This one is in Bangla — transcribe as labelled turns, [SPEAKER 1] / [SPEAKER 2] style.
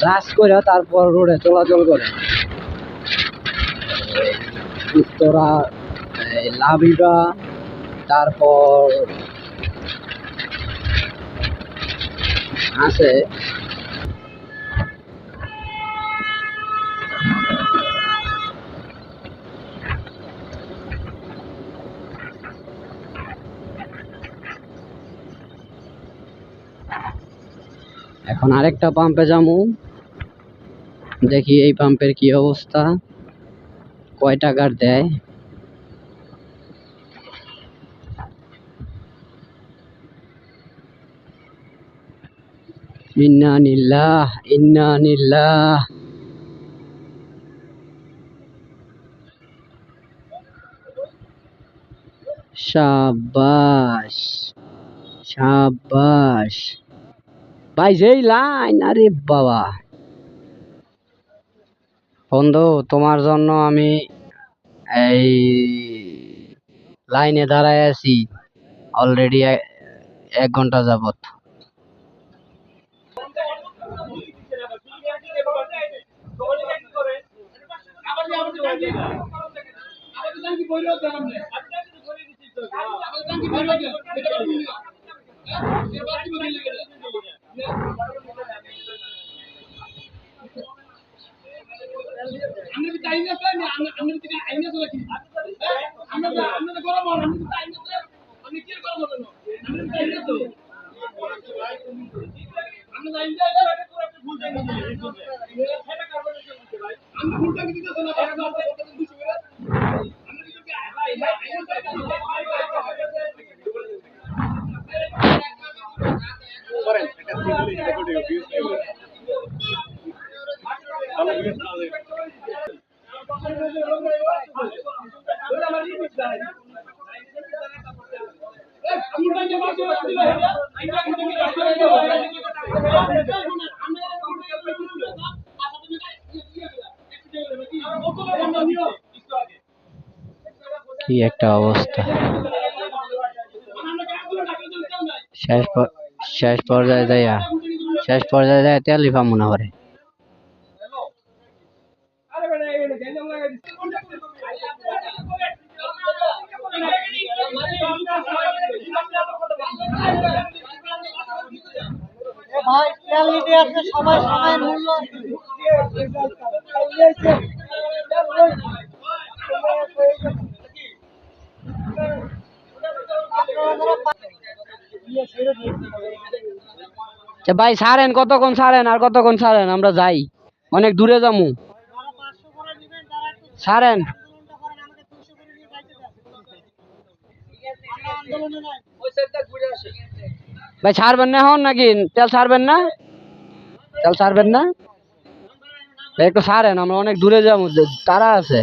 [SPEAKER 1] রাস করে তারপর রোডে চলাচল করে। উত্তরা, লাবিবা, তারপর আছে এখন আরেকটা পাম্পে যামু, দেখি এই পাম্পের কি অবস্থা, কয় টাকার দেয়। ইন্না লিল্লাহ ইন্না লিল্লাহ। শাবাশ শাবাশ ভাই, যেই লাইন, আরে বাবা। বন্ধু, তোমার জন্য আমি এই লাইনে দাঁড়ায় আছি অলরেডি 1 ঘন্টা যাবত। কি একটা অবস্থা, শেষ পর্যায়ে যায় তেলই পাবো না করে।
[SPEAKER 2] ভাই তেল নিতে আসলে সময় সময়ের মূল্য
[SPEAKER 1] ভাই ছাড়েন, কতক্ষণ ছাড়েন, আর কতক্ষণ ছাড়েন, আমরা যাই, অনেক দূরে যামু। ছাড়েন ভাই, ছাড়বেন না এখন নাকি? তেল ছাড়বেন না? তেল ছাড়বেন না? একটু ছাড়েন, আমরা অনেক দূরে যাবো, তারা আছে।